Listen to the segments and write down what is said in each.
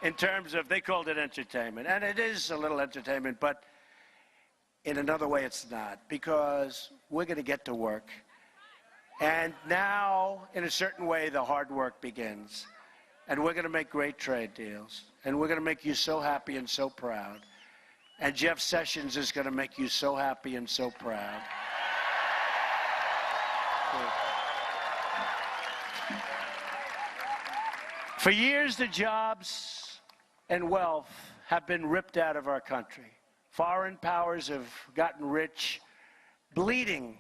in terms of, they called it entertainment. And it is a little entertainment, but in another way it's not, because we're going to get to work. And now, in a certain way, the hard work begins. And we're going to make great trade deals. And we're going to make you so happy and so proud. And Jeff Sessions is going to make you so happy and so proud. For years, the jobs and wealth have been ripped out of our country. Foreign powers have gotten rich, bleeding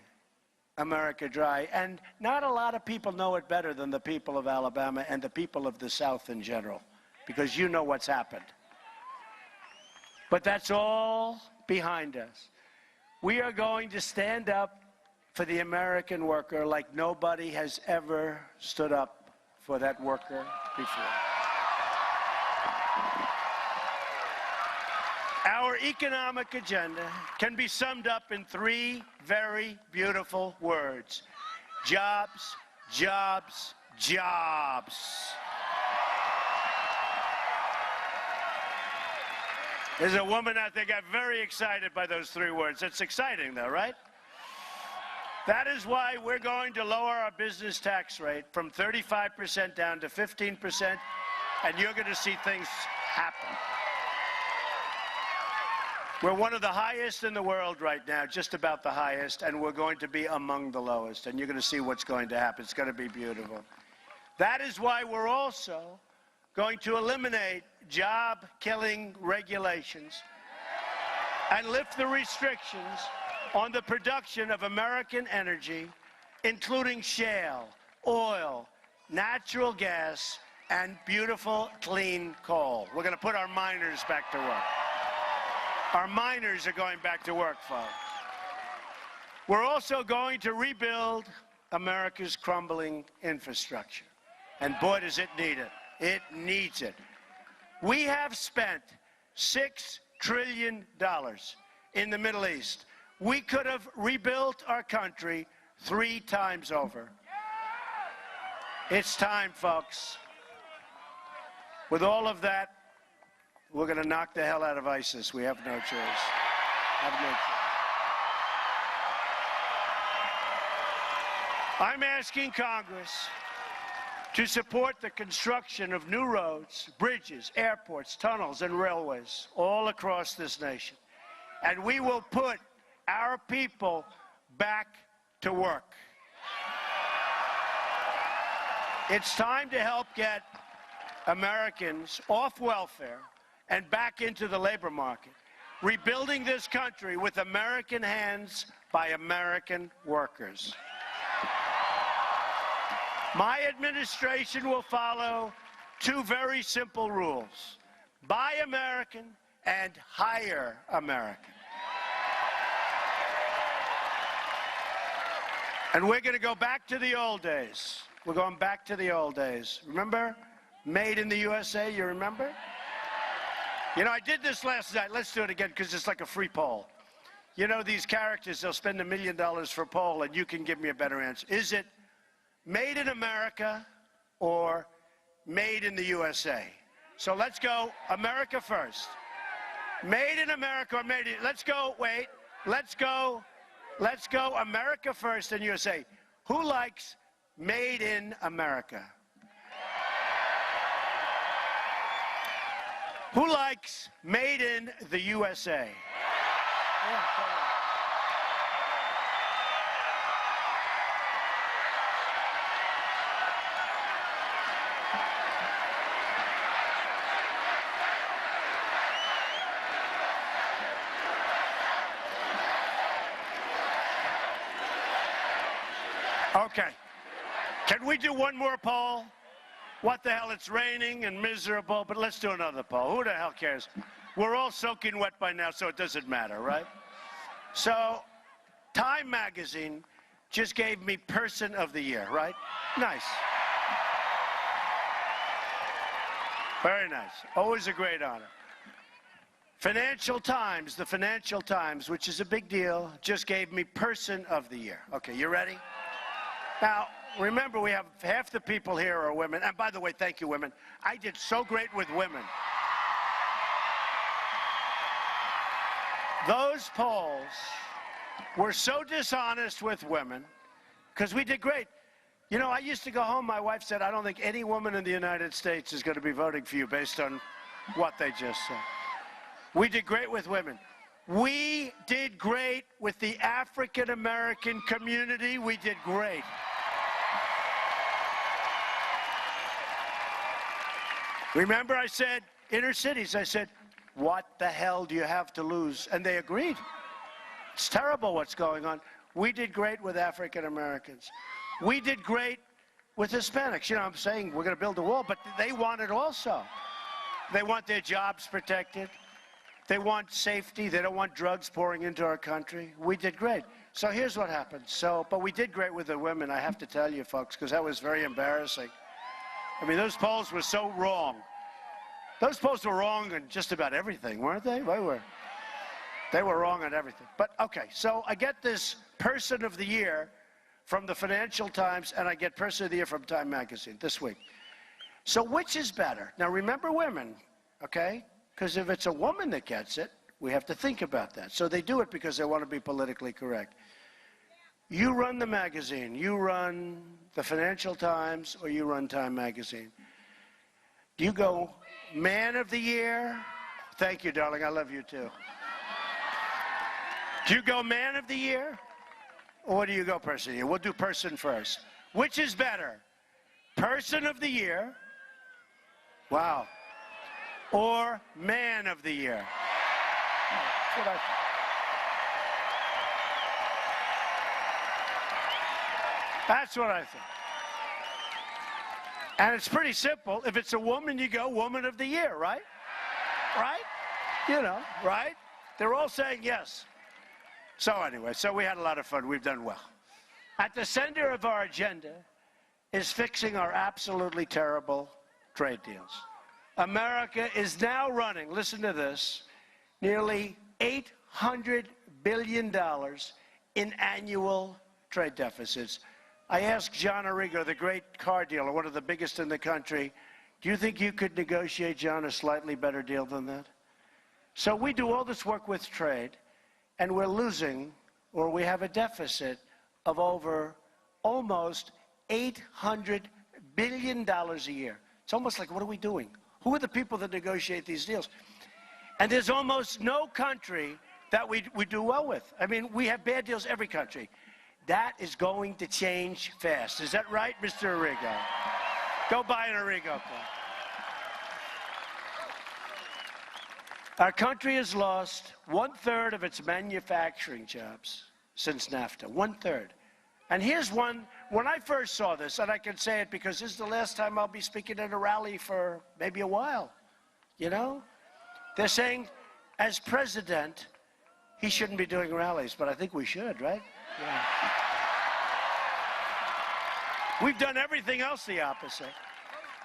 America dry. And not a lot of people know it better than the people of Alabama and the people of the South in general, because you know what's happened. But that's all behind us. We are going to stand up for the American worker like nobody has ever stood up for that worker before. Our economic agenda can be summed up in 3 very beautiful words: jobs, jobs, jobs. There's a woman out there got very excited by those 3 words. It's exciting though, right? That is why we're going to lower our business tax rate from 35% down to 15%, and you're going to see things happen. We're one of the highest in the world right now, just about the highest, and we're going to be among the lowest, and you're going to see what's going to happen. It's going to be beautiful. That is why we're also going to eliminate job-killing regulations and lift the restrictions on the production of American energy, including shale, oil, natural gas, and beautiful, clean coal. We're going to put our miners back to work. Our miners are going back to work, folks. We're also going to rebuild America's crumbling infrastructure. And boy, does it need it. It needs it. We have spent $6 trillion in the Middle East. We could have rebuilt our country 3 times over. It's time, folks. With all of that, we're going to knock the hell out of ISIS. We have no choice. I'm asking Congress to support the construction of new roads, bridges, airports, tunnels, and railways all across this nation. And we will put our people back to work. It's time to help get Americans off welfare and back into the labor market, rebuilding this country with American hands by American workers. My administration will follow 2 very simple rules: buy American and hire American. And we're going to go back to the old days. We're going back to the old days. Remember? Made in the USA, you remember? You know, I did this last night. Let's do it again, because it's like a free poll. You know, these characters, they'll spend $1 million for a poll, and you can give me a better answer. Is it made in America or made in the USA? So let's go America first. Made in America or made in... Let's go, wait. Let's go America first and USA. Who likes made in America? Who likes made in the USA? Okay. Can we do one more poll? What the hell, it's raining and miserable, but let's do another poll. Who the hell cares? We're all soaking wet by now, so it doesn't matter, right? So, Time magazine just gave me Person of the Year, right? Nice. Very nice. Always a great honor. Financial Times, the Financial Times, which is a big deal, just gave me Person of the Year. Okay, you ready? Now, remember, we have half the people here are women. And by the way, thank you, women. I did so great with women. Those polls were so dishonest with women because we did great. You know, I used to go home, my wife said, I don't think any woman in the United States is going to be voting for you based on what they just said. We did great with women. We did great with the African American community. We did great. Remember I said, inner cities, I said, what the hell do you have to lose? And they agreed. It's terrible what's going on. We did great with African Americans. We did great with Hispanics. You know, I'm saying we're going to build a wall, but they want it also. They want their jobs protected. They want safety. They don't want drugs pouring into our country. We did great. So here's what happened. But we did great with the women, I have to tell you, folks, because that was very embarrassing. I mean, those polls were so wrong. Those polls were wrong on just about everything, weren't they? They were wrong on everything. But, okay, so I get this Person of the Year from the Financial Times, and I get Person of the Year from Time Magazine this week. So which is better? Now, remember women, okay? Because if it's a woman that gets it, we have to think about that. So they do it because they want to be politically correct. You run the magazine, you run the Financial Times, or you run Time Magazine. Do you go Man of the Year? Thank you, darling, I love you too. Do you go Man of the Year? Or do you go Person of the Year? We'll do Person first. Which is better? Person of the Year? Wow. Or Man of the Year? That's what I think. That's what I think. And it's pretty simple. If it's a woman, you go Woman of the Year, right? Right? You know, right? They're all saying yes. So anyway, so we had a lot of fun. We've done well. At the center of our agenda is fixing our absolutely terrible trade deals. America is now running, listen to this, nearly $800 billion in annual trade deficits. I asked John Arrigo, the great car dealer, one of the biggest in the country, do you think you could negotiate, John, a slightly better deal than that? So we do all this work with trade, and we're losing, or we have a deficit of over almost $800 billion a year. It's almost like, what are we doing? Who are the people that negotiate these deals? And there's almost no country that we do well with. I mean, we have bad deals every country. That is going to change fast. Is that right, Mr. Arrigo? Go buy an Arrigo car. Our country has lost 1/3 of its manufacturing jobs since NAFTA. 1/3. And here's one, when I first saw this, and I can say it because this is the last time I'll be speaking at a rally for maybe a while, you know? They're saying, as president, he shouldn't be doing rallies, but I think we should, right? Yeah. We've done everything else the opposite.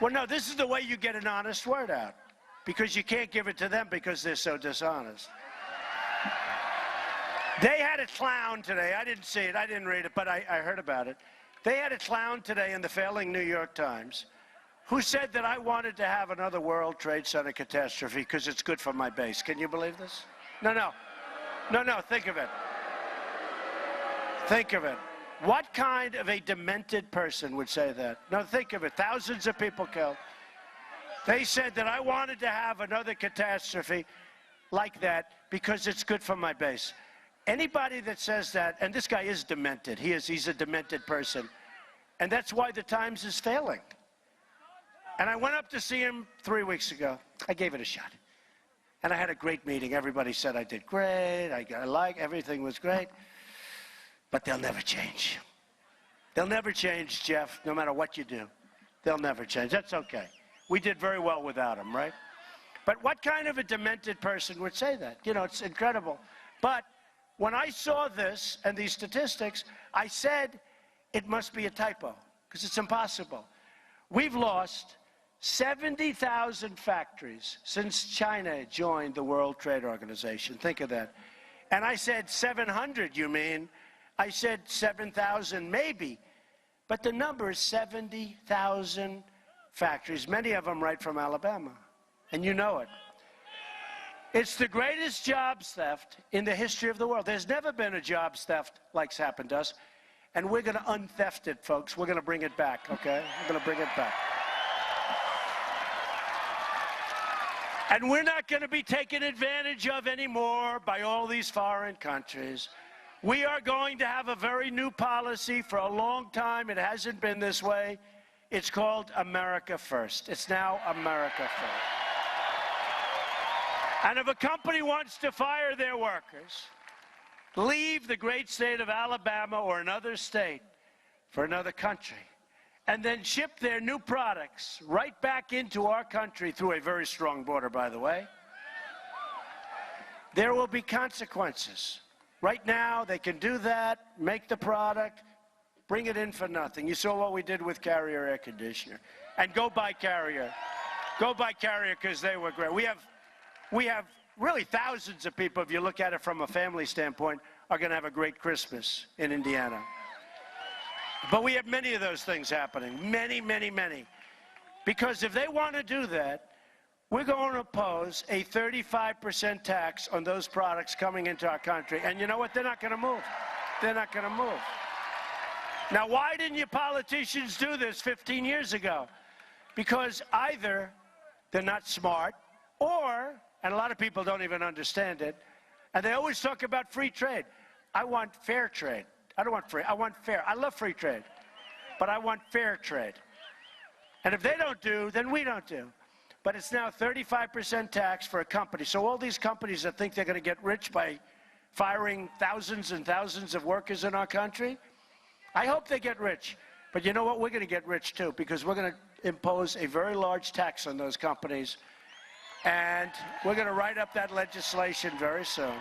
Well, no, this is the way you get an honest word out, because you can't give it to them because they're so dishonest. They had a clown today. I didn't see it. I didn't read it, but I heard about it. They had a clown today in the failing New York Times who said that I wanted to have another World Trade Center catastrophe because it's good for my base. Can you believe this? No, think of it. Think of it. What kind of a demented person would say that? No, think of it. Thousands of people killed. They said that I wanted to have another catastrophe like that because it's good for my base. Anybody that says that, and this guy is demented. He's a demented person. And that's why the Times is failing. And I went up to see him 3 weeks ago. I gave it a shot. And I had a great meeting. Everybody said I did great. Everything was great. But they'll never change. They'll never change, Jeff, no matter what you do. They'll never change. That's okay. We did very well without them, right? But what kind of a demented person would say that? You know, it's incredible. But when I saw this and these statistics, I said it must be a typo because it's impossible. We've lost 70,000 factories since China joined the World Trade Organization. Think of that. And I said 700, you mean? I said 7,000 maybe. But the number is 70,000 factories, many of them right from Alabama. And you know it. It's the greatest jobs theft in the history of the world. There's never been a jobs theft like's happened to us. And we're going to untheft it, folks. We're going to bring it back, okay? We're going to bring it back. And we're not going to be taken advantage of anymore by all these foreign countries. We are going to have a very new policy. For a long time, it hasn't been this way. It's called America First. It's now America First. And if a company wants to fire their workers, leave the great state of Alabama or another state for another country, and then ship their new products right back into our country through a very strong border, by the way, there will be consequences. Right now, they can do that, make the product, bring it in for nothing. You saw what we did with Carrier air conditioner. And go buy Carrier. Go buy Carrier because they were great. We have really thousands of people, if you look at it from a family standpoint, are going to have a great Christmas in Indiana. But we have many of those things happening. Many, many, many. Because if they want to do that, we're going to impose a 35% tax on those products coming into our country. And you know what? They're not going to move. They're not going to move. Now, why didn't you politicians do this 15 years ago? Because either they're not smart, or, and a lot of people don't even understand it, and they always talk about free trade. I want fair trade. I don't want free. I want fair. I love free trade, but I want fair trade. And if they don't do, then we don't do. But it's now 35% tax for a company. So all these companies that think they're going to get rich by firing thousands and thousands of workers in our country, I hope they get rich. But you know what? We're going to get rich too, because we're going to impose a very large tax on those companies. And we're going to write up that legislation very soon.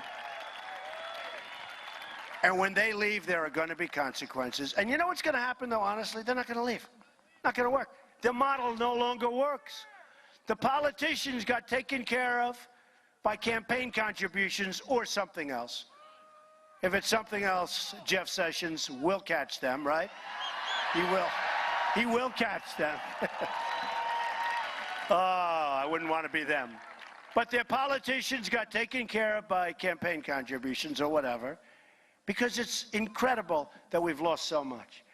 And when they leave, there are going to be consequences. And you know what's going to happen, though, honestly? They're not going to leave. Not going to work. The model no longer works. The politicians got taken care of by campaign contributions or something else. If it's something else, Jeff Sessions will catch them, right? He will. He will catch them. Oh, I wouldn't want to be them. But their politicians got taken care of by campaign contributions or whatever, because it's incredible that we've lost so much.